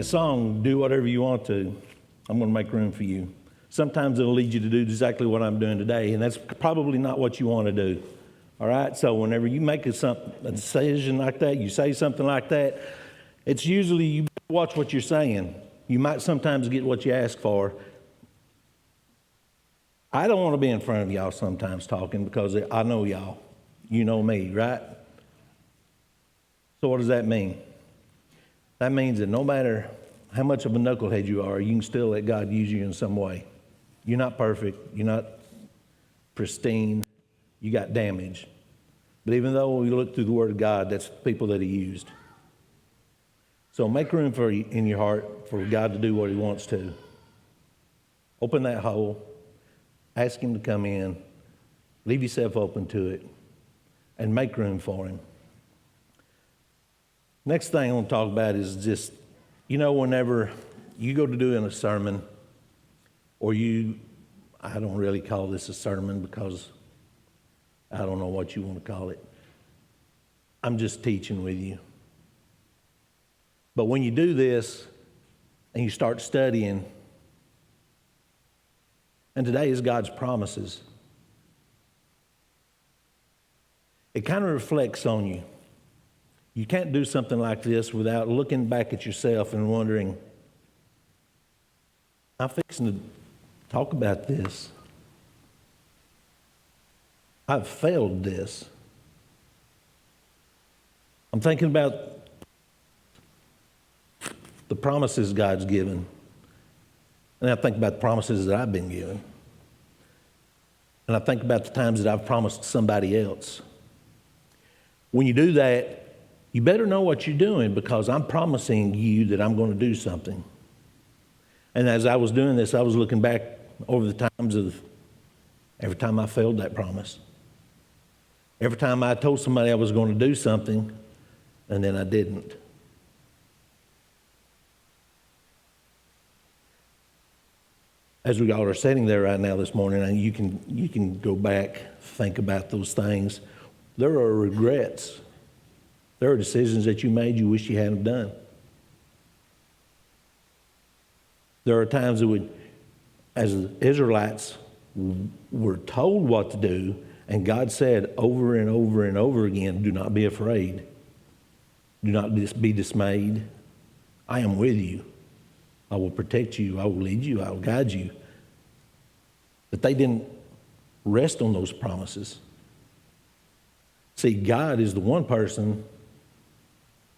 that song, Do Whatever You Want To, I'm going to make room for you. Sometimes it'll lead you to do exactly what I'm doing today, and that's probably not what you want to do. All right? So whenever you make a decision like that, you say something like that, it's usually you watch what you're saying. You might sometimes get what you ask for. I don't want to be in front of y'all sometimes talking because I know y'all. You know me, right? So what does that mean? That means that no matter how much of a knucklehead you are, you can still let God use you in some way. You're not perfect. You're not pristine. You got damage. But even though we look through the Word of God, that's the people that He used. So make room in your heart for God to do what He wants to. Open that hole. Ask Him to come in. Leave yourself open to it. And make room for Him. Next thing I want to talk about is just, whenever you go to doing a sermon, or I don't really call this a sermon because I don't know what you want to call it. I'm just teaching with you. But when you do this and you start studying, and today is God's promises, it kind of reflects on you. You can't do something like this without looking back at yourself and wondering, I'm fixing to talk about this. I've failed this. I'm thinking about the promises God's given. And I think about the promises that I've been given. And I think about the times that I've promised somebody else. When you do that, you better know what you're doing because I'm promising you that I'm going to do something. And as I was doing this, I was looking back over the times of every time I failed that promise. Every time I told somebody I was going to do something, and then I didn't. As we all are sitting there right now this morning, and you can go back, think about those things. There are regrets. There are decisions that you made you wish you hadn't done. There are times that as the Israelites were told what to do, and God said over and over and over again, do not be afraid. Do not be dismayed. I am with you. I will protect you. I will lead you. I will guide you. But they didn't rest on those promises. See, God is the one person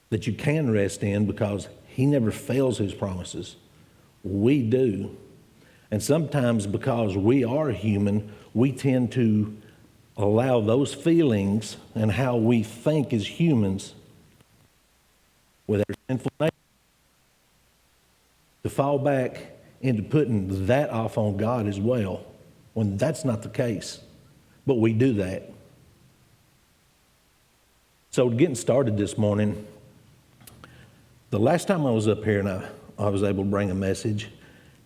that you can rest in because He never fails His promises. We do. And sometimes because we are human, we tend to allow those feelings and how we think as humans with our sinful nature to fall back into putting that off on God as well, when that's not the case. But we do that. So getting started this morning, the last time I was up here and I was able to bring a message,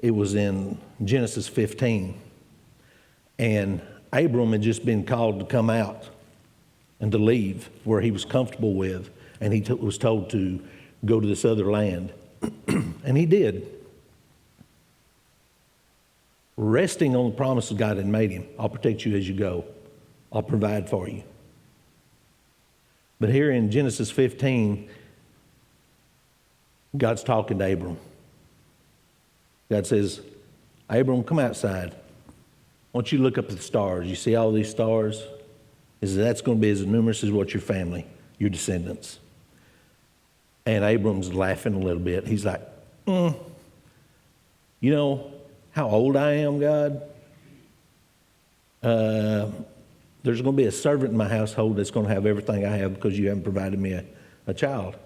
it was in Genesis 15. And Abram had just been called to come out and to leave where he was comfortable with. And he was told to go to this other land. And he did. Resting on the promises God had made him. I'll protect you as you go. I'll provide for you. But here in Genesis 15, God's talking to Abram. God says, Abram, come outside. I want you to look up at the stars. You see all these stars? That's going to be as numerous as what your family, your descendants. And Abram's laughing a little bit. He's like, You know how old I am, God? There's going to be a servant in my household that's going to have everything I have because you haven't provided me a child.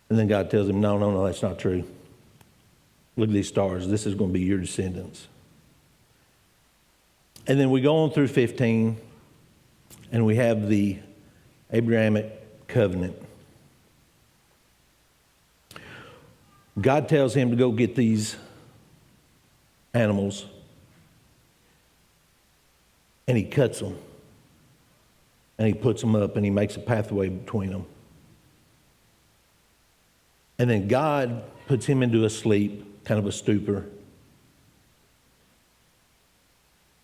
And then God tells him, no, that's not true. Look at these stars. This is going to be your descendants. And then we go on through 15, and we have the Abrahamic covenant. God tells him to go get these animals, and he cuts them, and he puts them up, and he makes a pathway between them. And then God puts him into a sleep, kind of a stupor.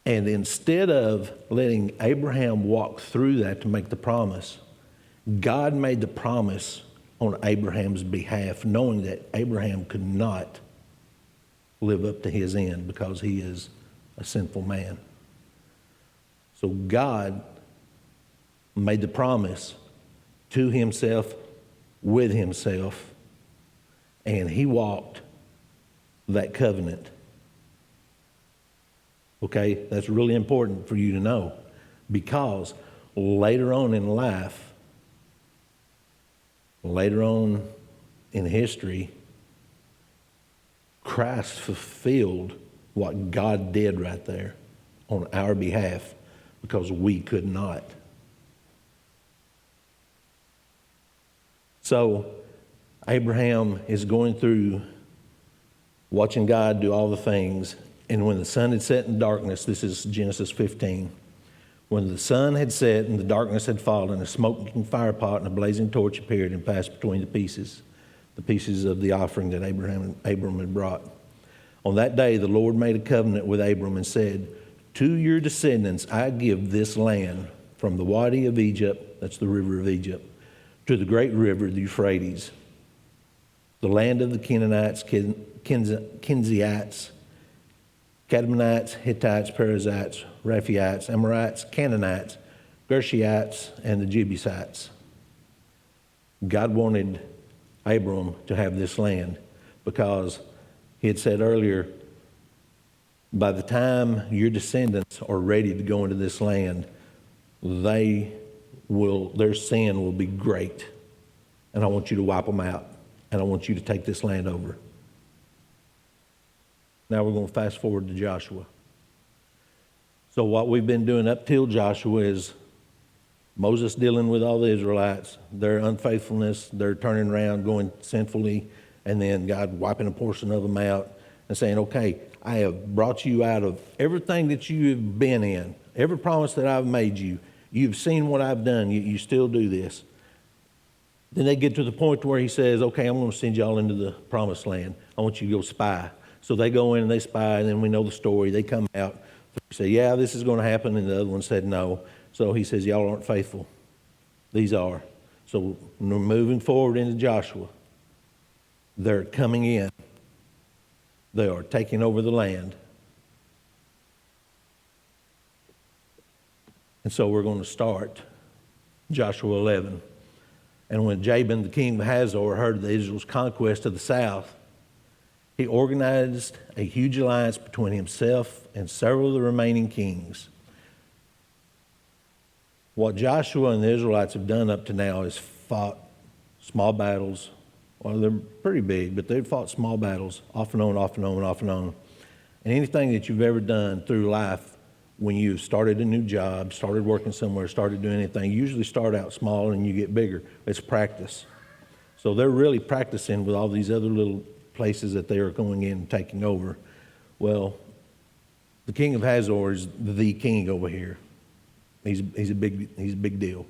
And instead of letting Abraham walk through that to make the promise, God made the promise on Abraham's behalf, knowing that Abraham could not live up to his end because he is a sinful man. So God made the promise to himself, with himself, and he walked that covenant. Okay, that's really important for you to know, because later on in life, later on in history, Christ fulfilled what God did right there on our behalf because we could not. So Abraham is going through watching God do all the things. And when the sun had set in darkness, this is Genesis 15. When the sun had set and the darkness had fallen, a smoking firepot and a blazing torch appeared and passed between the pieces of the offering that Abram had brought. On that day, the Lord made a covenant with Abram and said, "To your descendants I give this land, from the Wadi of Egypt," that's the river of Egypt, "to the great river, the Euphrates, the land of the Canaanites, Kenizzites, Kadmonites, Hittites, Perizzites, Rephaites, Amorites, Canaanites, Gershites, and the Jebusites." God wanted Abram to have this land because he had said earlier, by the time your descendants are ready to go into this land, their sin will be great. And I want you to wipe them out. And I want you to take this land over. Now we're going to fast forward to Joshua. So what we've been doing up till Joshua is Moses dealing with all the Israelites, their unfaithfulness, their turning around, going sinfully, and then God wiping a portion of them out and saying, okay, I have brought you out of everything that you have been in, every promise that I've made you. You've seen what I've done. You still do this. Then they get to the point where he says, okay, I'm going to send y'all into the promised land. I want you to go spy. So they go in and they spy, and then we know the story. They come out. They say, yeah, this is going to happen. And the other one said no. So he says, y'all aren't faithful. These are. So we're moving forward into Joshua. They're coming in. They are taking over the land. And so we're going to start Joshua 11. And when Jabin, the king of Hazor, heard of Israel's conquest of the south, he organized a huge alliance between himself and several of the remaining kings. What Joshua and the Israelites have done up to now is fought small battles. Well, they're pretty big, but they've fought small battles off and on, off and on, off and on. And anything that you've ever done through life, when you started a new job, started working somewhere, started doing anything, you usually start out small and you get bigger. It's practice. So they're really practicing with all these other little places that they are going in and taking over. Well, the king of Hazor is the king over here. He's a big deal.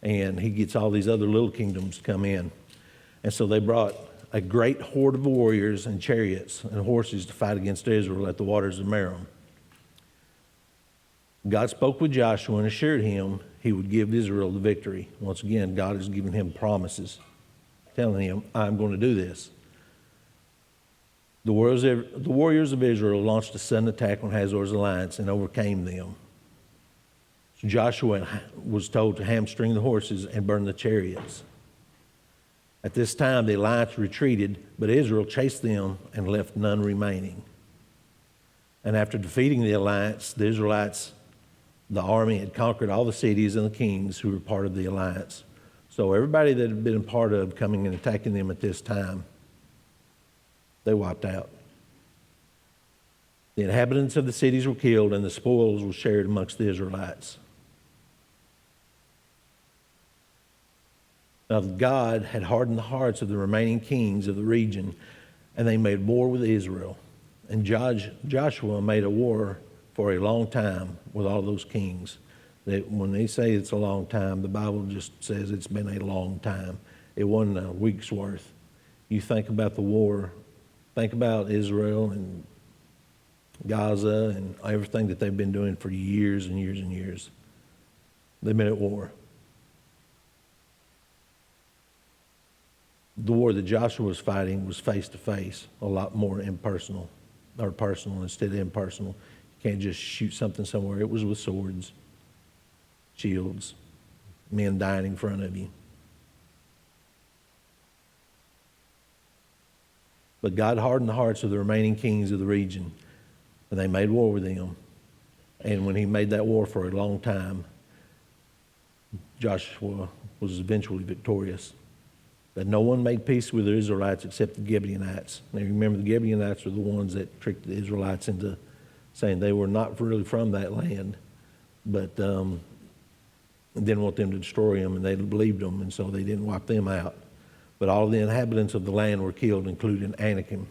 And he gets all these other little kingdoms to come in. And so they brought a great horde of warriors and chariots and horses to fight against Israel at the waters of Merom. God spoke with Joshua and assured him he would give Israel the victory. Once again, God has given him promises, telling him, I'm going to do this. The warriors of Israel launched a sudden attack on Hazor's alliance and overcame them. So Joshua was told to hamstring the horses and burn the chariots. At this time, the alliance retreated, but Israel chased them and left none remaining. And after defeating the alliance, the Israelites, the army, had conquered all the cities and the kings who were part of the alliance. So everybody that had been a part of coming and attacking them at this time, they wiped out. The inhabitants of the cities were killed, and the spoils were shared amongst the Israelites. Now God had hardened the hearts of the remaining kings of the region, and they made war with Israel. And Joshua made a war for a long time with all those kings. That when they say it's a long time, the Bible just says it's been a long time. It wasn't a week's worth. You think about the war, think about Israel and Gaza and everything that they've been doing for years and years and years. They've been at war. The war that Joshua was fighting was face to face, a lot more impersonal, or personal instead of impersonal. You can't just shoot something somewhere. It was with swords, shields, men dying in front of you. But God hardened the hearts of the remaining kings of the region, and they made war with them. And when he made that war for a long time, Joshua was eventually victorious. That no one made peace with the Israelites except the Gibeonites. Now remember, the Gibeonites were the ones that tricked the Israelites into saying they were not really from that land, but didn't want them to destroy them, and they believed them, and so they didn't wipe them out. But all the inhabitants of the land were killed, including Anakim.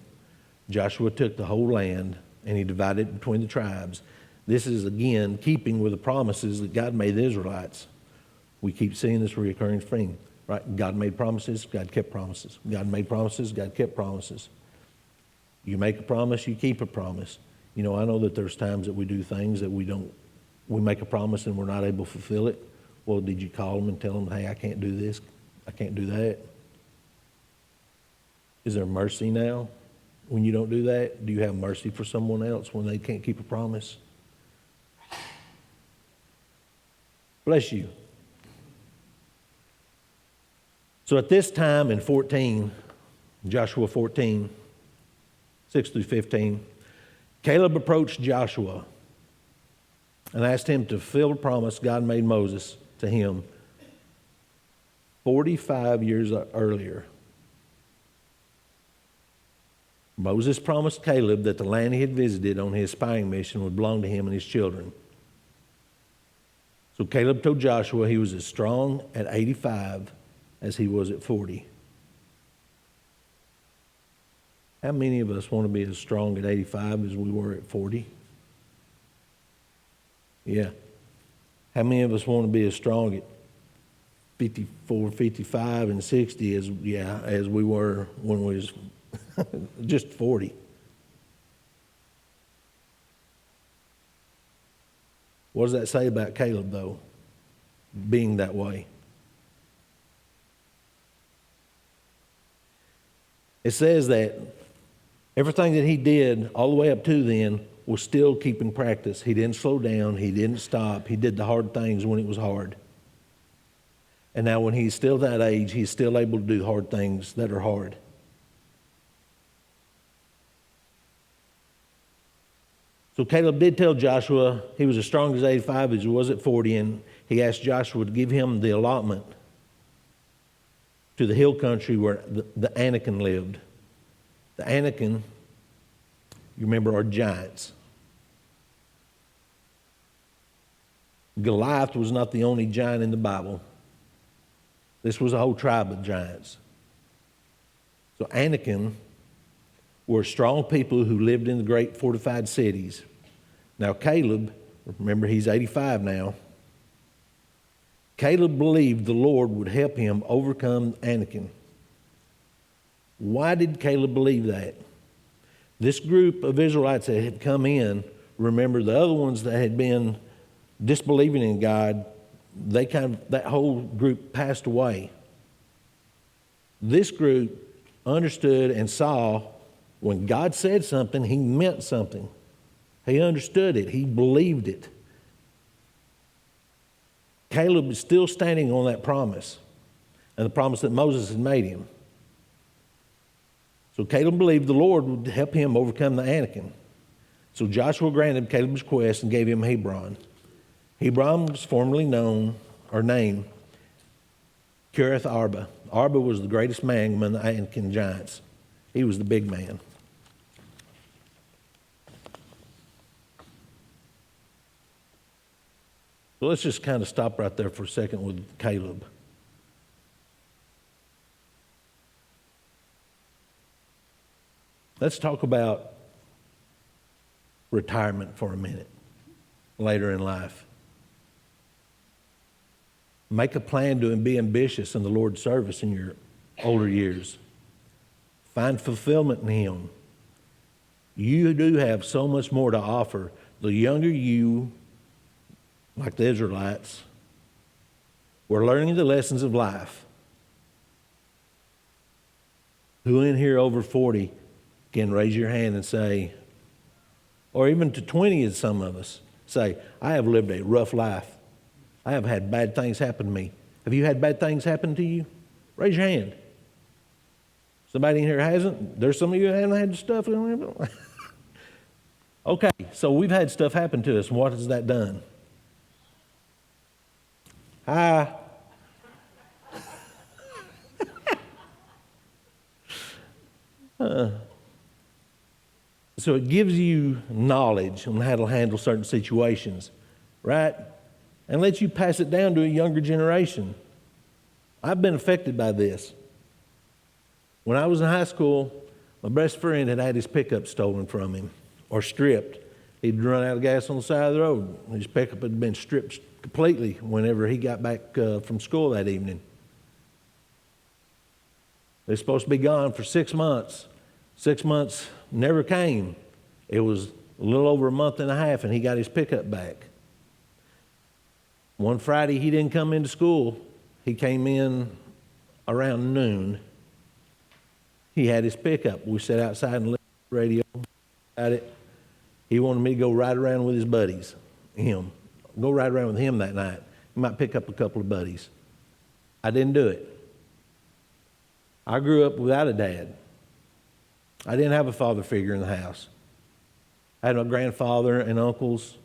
Joshua took the whole land, and he divided it between the tribes. This is, again, keeping with the promises that God made the Israelites. We keep seeing this recurring thing, right? God made promises, God kept promises. God made promises, God kept promises. You make a promise, you keep a promise. You know, I know that there's times that we do things that we make a promise and we're not able to fulfill it. Well, did you call them and tell them, hey, I can't do this, I can't do that? Is there mercy now when you don't do that? Do you have mercy for someone else when they can't keep a promise? Bless you. So at this time in 14, Joshua 14, 6 through 15, Caleb approached Joshua and asked him to fulfill the promise God made Moses to him 45 years earlier. Moses promised Caleb that the land he had visited on his spying mission would belong to him and his children. So Caleb told Joshua he was as strong at 85 as he was at 40. How many of us want to be as strong at 85 as we were at 40? Yeah. How many of us want to be as strong at 54, 55, and 60 as we were when we was just 40? What does that say about Caleb, though, being that way? It says that everything that he did all the way up to then was still keeping practice. He didn't slow down. He didn't stop. He did the hard things when it was hard. And now when he's still that age, he's still able to do hard things that are hard. So Caleb did tell Joshua he was as strong as 85 as he was at 40, and he asked Joshua to give him the allotment to the hill country where the Anakim lived. The Anakim, you remember, are giants. Goliath was not the only giant in the Bible. This was a whole tribe of giants. So Anakim were strong people who lived in the great fortified cities. Now Caleb, remember he's 85 now, Caleb believed the Lord would help him overcome Anakim. Why did Caleb believe that? This group of Israelites that had come in, remember the other ones that had been disbelieving in God, that whole group passed away. This group understood and saw when God said something, he meant something. He understood it. He believed it. Caleb is still standing on that promise and the promise that Moses had made him. So Caleb believed the Lord would help him overcome the Anakim. So Joshua granted Caleb's request and gave him Hebron. Hebron was formerly named Kiriath Arba. Arba was the greatest man among the Anakim giants. He was the big man. So let's just kind of stop right there for a second with Caleb. Let's talk about retirement for a minute later in life. Make a plan to be ambitious in the Lord's service in your older years. Find fulfillment in Him. You do have so much more to offer. The younger you, like the Israelites, were learning the lessons of life. Who in here over 40 can raise your hand and say, or even to 20 as some of us, say, I have lived a rough life. I have had bad things happen to me. Have you had bad things happen to you? Raise your hand. Somebody in here hasn't? There's some of you who haven't had stuff. Okay, so we've had stuff happen to us, and what has that done? Hi. So it gives you knowledge on how to handle certain situations, right? And lets you pass it down to a younger generation. I've been affected by this. When I was in high school, my best friend had his pickup stolen from him or stripped. He'd run out of gas on the side of the road. His pickup had been stripped completely whenever he got back from school that evening. They were supposed to be gone for 6 months. 6 months never came. It was a little over a month and a half, and he got his pickup back. One Friday, he didn't come into school. He came in around noon. He had his pickup. We sat outside and listened to the radio about it. He wanted me to go ride around with his buddies, Go ride around with him that night. He might pick up a couple of buddies. I didn't do it. I grew up without a dad. I didn't have a father figure in the house. I had my grandfather and uncles,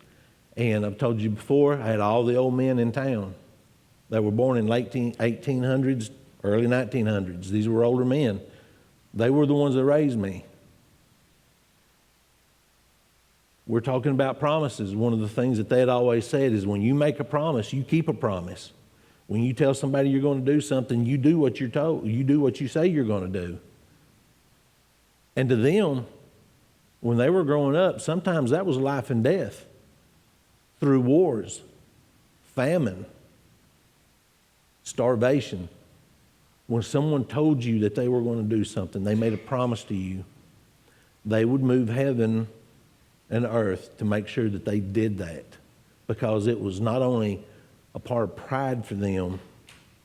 and I've told you before, I had all the old men in town that were born in late 1800s, early 1900s. These were older men. They were the ones that raised me. We're talking about promises. One of the things that they had always said is when you make a promise, you keep a promise. When you tell somebody you're going to do something, you do what you're told. You do what you say you're going to do. And to them, when they were growing up, sometimes that was life and death through wars, famine, starvation. When someone told you that they were going to do something, they made a promise to you, they would move heaven and earth to make sure that they did that, because it was not only a part of pride for them,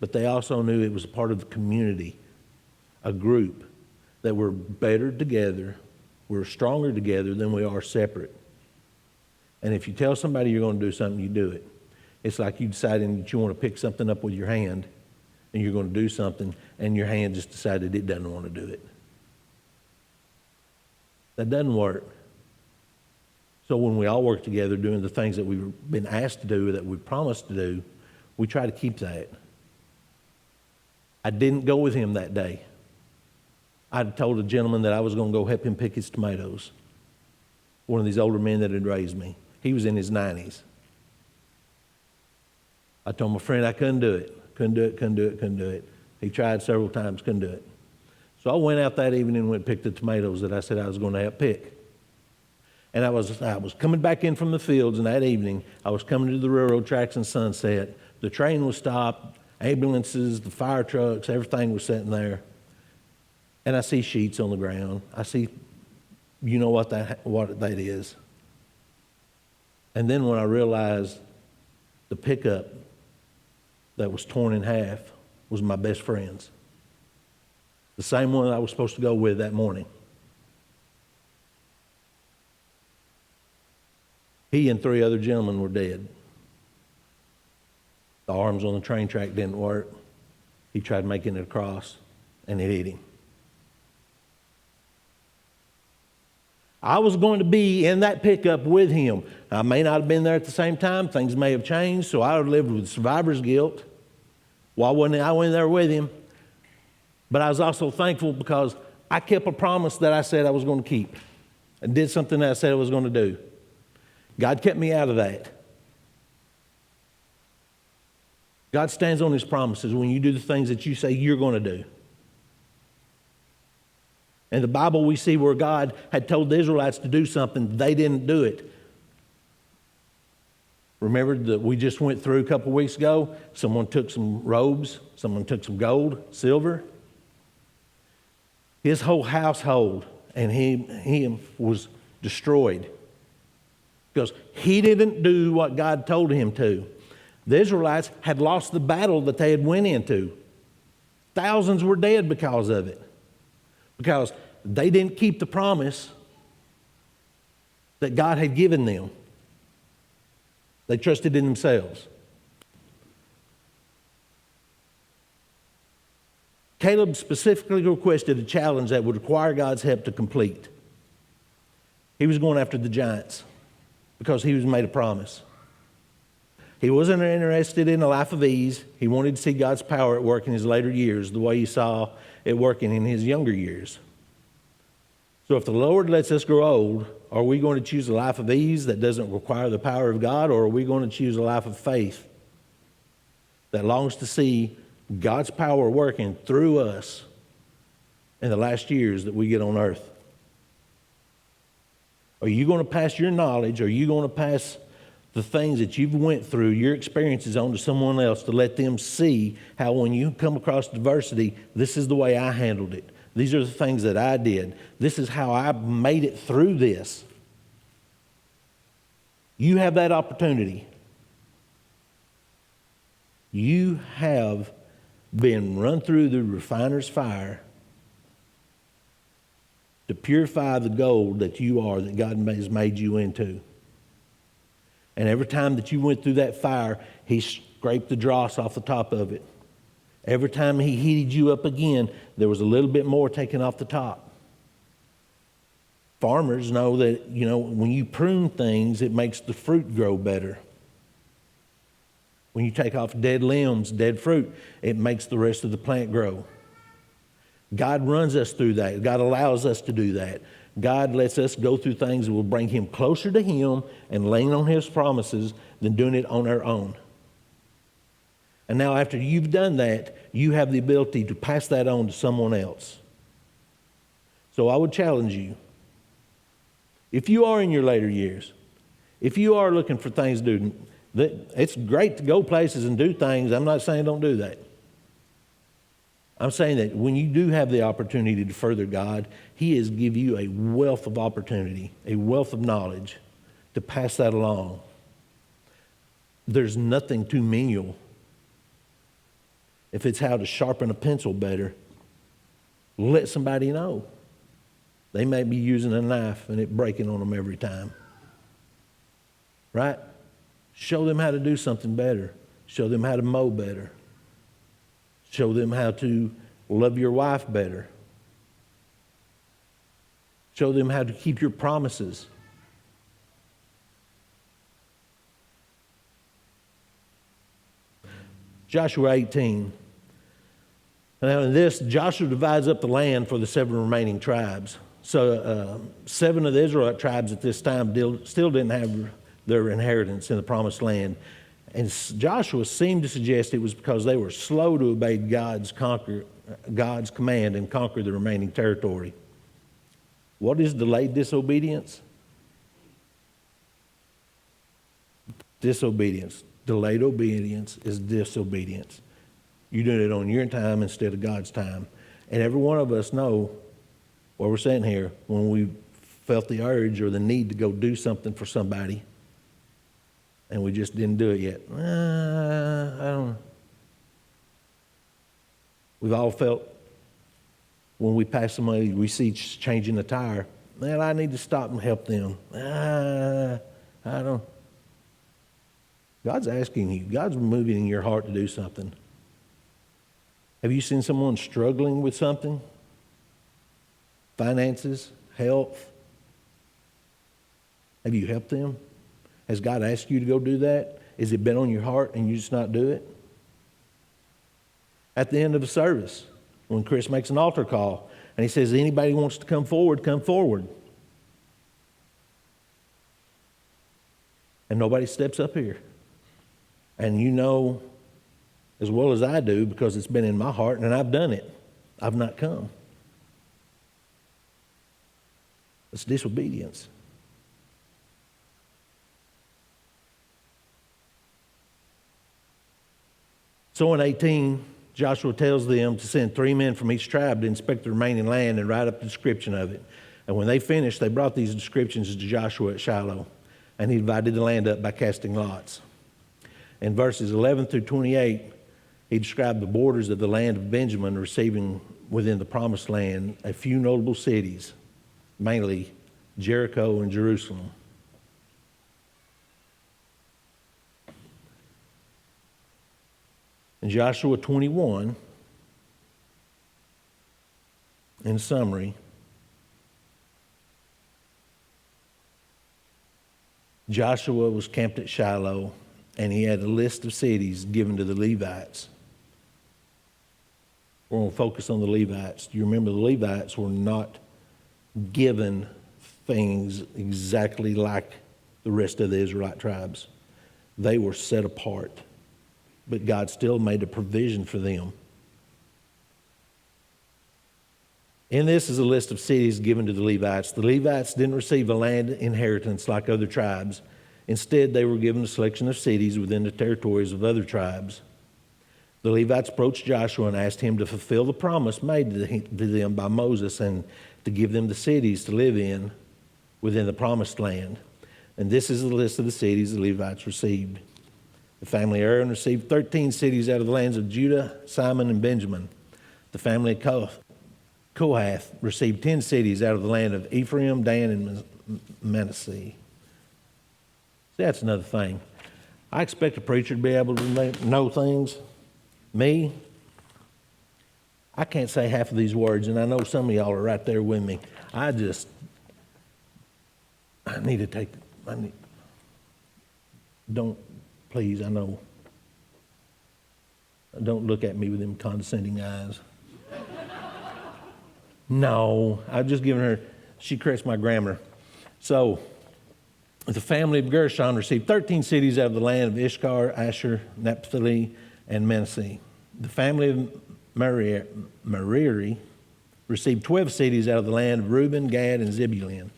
but they also knew it was a part of the community, a group that were better together, we're stronger together than we are separate. And if you tell somebody you're going to do something, you do it. It's like you deciding that you want to pick something up with your hand, and you're going to do something, and your hand just decided it doesn't want to do it. That doesn't work. So when we all work together doing the things that we've been asked to do, that we promised to do, we try to keep that. I didn't go with him that day. I told a gentleman that I was going to go help him pick his tomatoes. One of these older men that had raised me. He was in his 90s. I told my friend I couldn't do it. Couldn't do it. He tried several times, couldn't do it. So I went out that evening and went and picked the tomatoes that I said I was going to help pick. And I was coming back in from the fields, and that evening I was coming to the railroad tracks in Sunset. The train was stopped, ambulances, the fire trucks, everything was sitting there. And I see sheets on the ground. I see, you know what that is. And then when I realized the pickup that was torn in half was my best friend's. The same one I was supposed to go with that morning. He and 3 other gentlemen were dead. The arms on the train track didn't work. He tried making it across, and it hit him. I was going to be in that pickup with him. I may not have been there at the same time. Things may have changed, so I would have lived with survivor's guilt. Why wasn't I went there with him? But I was also thankful because I kept a promise that I said I was going to keep. I did something that I said I was going to do. God kept me out of that. God stands on his promises when you do the things that you say you're going to do. In the Bible, we see where God had told the Israelites to do something, they didn't do it. Remember that we just went through a couple weeks ago? Someone took some robes, someone took some gold, silver. his whole household and he was destroyed because he didn't do what God told him to. The Israelites had lost the battle that they had went into. Thousands were dead because of it, because they didn't keep the promise that God had given them. They trusted in themselves. Caleb specifically requested a challenge that would require God's help to complete. He was going after the giants because he was made a promise. He wasn't interested in a life of ease. He wanted to see God's power at work in his later years, the way he saw it working in his younger years. So if the Lord lets us grow old, are we going to choose a life of ease that doesn't require the power of God, or are we going to choose a life of faith that longs to see God's power working through us in the last years that we get on earth? Are you going to pass your knowledge? Are you going to pass the things that you've went through, your experiences, on to someone else to let them see how when you come across adversity, this is the way I handled it. These are the things that I did. This is how I made it through this. You have that opportunity. You have been run through the refiner's fire to purify the gold that you are, that God has made you into. And every time that you went through that fire, he scraped the dross off the top of it. Every time he heated you up again, there was a little bit more taken off the top. Farmers know that, when you prune things, it makes the fruit grow better. When you take off dead limbs, dead fruit, it makes the rest of the plant grow. God runs us through that. God allows us to do that. God lets us go through things that will bring him closer to him and lean on his promises than doing it on our own. And now after you've done that, you have the ability to pass that on to someone else. So I would challenge you, if you are in your later years, if you are looking for things to do, it's great to go places and do things. I'm not saying don't do that. I'm saying that when you do have the opportunity to further God, he has given you a wealth of opportunity, a wealth of knowledge to pass that along. There's nothing too menial. If it's how to sharpen a pencil better, let somebody know. They may be using a knife and it breaking on them every time. Right? Show them how to do something better. Show them how to mow better. Show them how to love your wife better. Show them how to keep your promises. Joshua 18. Now in this, Joshua divides up the land for the 7 remaining tribes. So 7 of the Israelite tribes at this time still didn't have their inheritance in the promised land. And Joshua seemed to suggest it was because they were slow to obey God's command and conquer the remaining territory. What is delayed disobedience? Disobedience. Delayed obedience is disobedience. You're doing it on your time instead of God's time. And every one of us know where we're sitting here when we felt the urge or the need to go do something for somebody and we just didn't do it yet. I don't know. We've all felt when we pass somebody we see changing the tire, man, I need to stop and help them. I don't. God's asking you. God's moving in your heart to do something. Have you seen someone struggling with something? Finances, health? Have you helped them? Has God asked you to go do that? Has it been on your heart and you just not do it? At the end of a service, when Chris makes an altar call and he says, anybody who wants to come forward, come forward. And nobody steps up here. And you know as well as I do, because it's been in my heart and I've done it, I've not come. It's disobedience. So in 18, Joshua tells them to send 3 men from each tribe to inspect the remaining land and write up a description of it. And when they finished, they brought these descriptions to Joshua at Shiloh, and he divided the land up by casting lots. In verses 11 through 28, he described the borders of the land of Benjamin receiving within the promised land a few notable cities, mainly Jericho and Jerusalem. In Joshua 21, in summary, Joshua was camped at Shiloh, and he had a list of cities given to the Levites. We're going to focus on the Levites. Do you remember the Levites were not given things exactly like the rest of the Israelite tribes? They were set apart, but God still made a provision for them. In this is a list of cities given to the Levites. The Levites didn't receive a land inheritance like other tribes. Instead, they were given a selection of cities within the territories of other tribes. The Levites approached Joshua and asked him to fulfill the promise made to them by Moses and to give them the cities to live in within the promised land. And this is the list of the cities the Levites received. The family of Aaron received 13 cities out of the lands of Judah, Simon, and Benjamin. The family of Kohath received 10 cities out of the land of Ephraim, Dan, and Manasseh. See, that's another thing. I expect a preacher to be able to know things. Me, I can't say half of these words, and I know some of y'all are right there with me. I need to take, please, I know. Don't look at me with them condescending eyes. No, I've just given her, she corrects my grammar. So, the family of Gershon received 13 cities out of the land of Ishkar, Asher, Naphtali, and Manasseh. The family of Merari received 12 cities out of the land of Reuben, Gad, and Zebulun.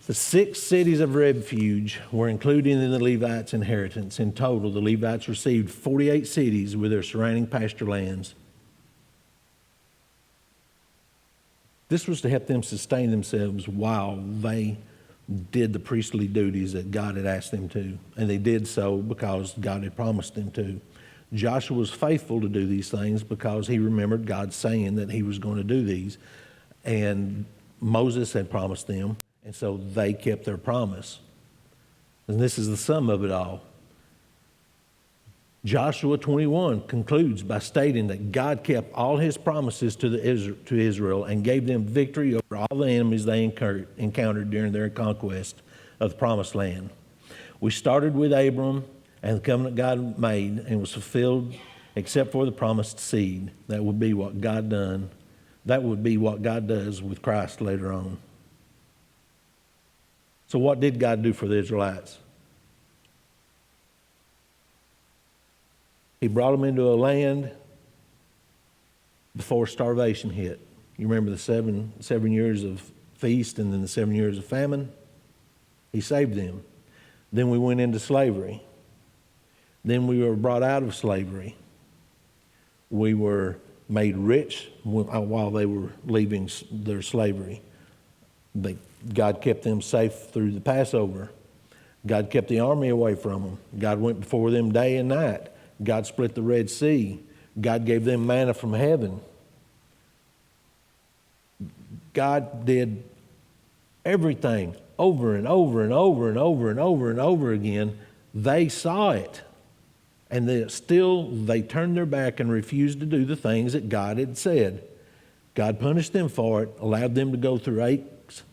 The 6 cities of refuge were included in the Levites' inheritance. In total, the Levites received 48 cities with their surrounding pasture lands. This was to help them sustain themselves while they did the priestly duties that God had asked them to. And they did so because God had promised them to. Joshua was faithful to do these things because he remembered God saying that he was going to do these. And Moses had promised them, and so they kept their promise. And this is the sum of it all. Joshua 21 concludes by stating that God kept all his promises to Israel and gave them victory over all the enemies they encountered during their conquest of the promised land. We started with Abram and the covenant God made and was fulfilled except for the promised seed. That would be what God done. That would be what God does with Christ later on. So what did God do for the Israelites? He brought them into a land before starvation hit. You remember the seven years of feast and then the 7 years of famine? He saved them. Then we went into slavery. Then we were brought out of slavery. We were made rich while they were leaving their slavery. God kept them safe through the Passover. God kept the army away from them. God went before them day and night. God split the Red Sea. God gave them manna from heaven. God did everything over and over and over and over and over and over again. They saw it. And then still they turned their back and refused to do the things that God had said. God punished them for it, allowed them to go through aches,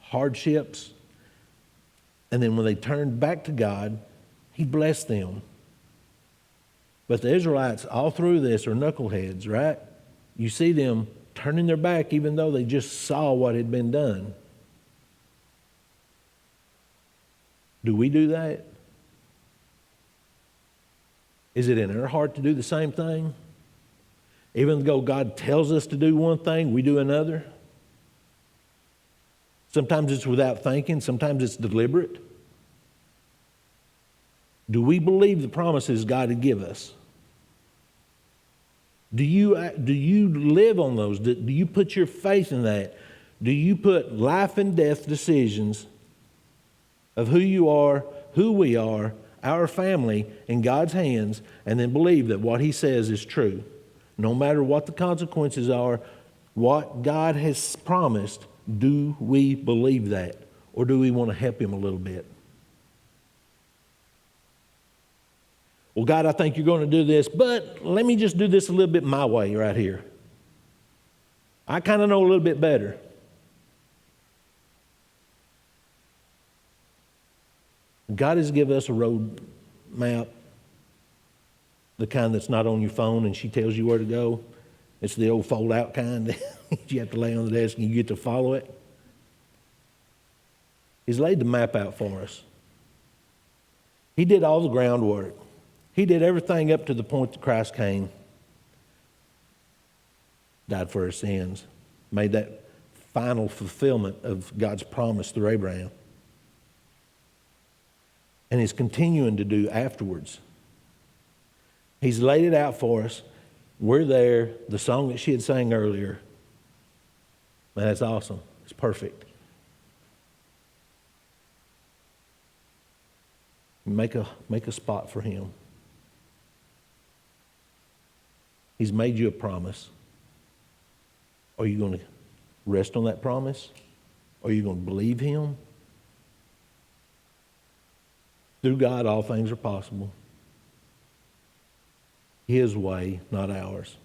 hardships. And then when they turned back to God, he blessed them. But the Israelites, all through this, are knuckleheads, right? You see them turning their back even though they just saw what had been done. Do we do that? Is it in our heart to do the same thing? Even though God tells us to do one thing, we do another? Sometimes it's without thinking, sometimes it's deliberate. Do we believe the promises God had given us? Do you live on those? Do you put your faith in that? Do you put life and death decisions of who you are, who we are, our family in God's hands, and then believe that what He says is true? No matter what the consequences are, what God has promised, do we believe that? Or do we want to help Him a little bit? Well, God, I think you're going to do this, but let me just do this a little bit my way right here. I kind of know a little bit better. God has given us a road map, the kind that's not on your phone and she tells you where to go. It's the old fold-out kind that you have to lay on the desk and you get to follow it. He's laid the map out for us. He did all the groundwork. He did everything up to the point that Christ came, died for our sins, made that final fulfillment of God's promise through Abraham. And He's continuing to do afterwards. He's laid it out for us. We're there. The song that she had sang earlier, man, that's awesome. It's perfect. Make a spot for Him. He's made you a promise. Are you going to rest on that promise? Are you going to believe Him? Through God, all things are possible. His way, not ours.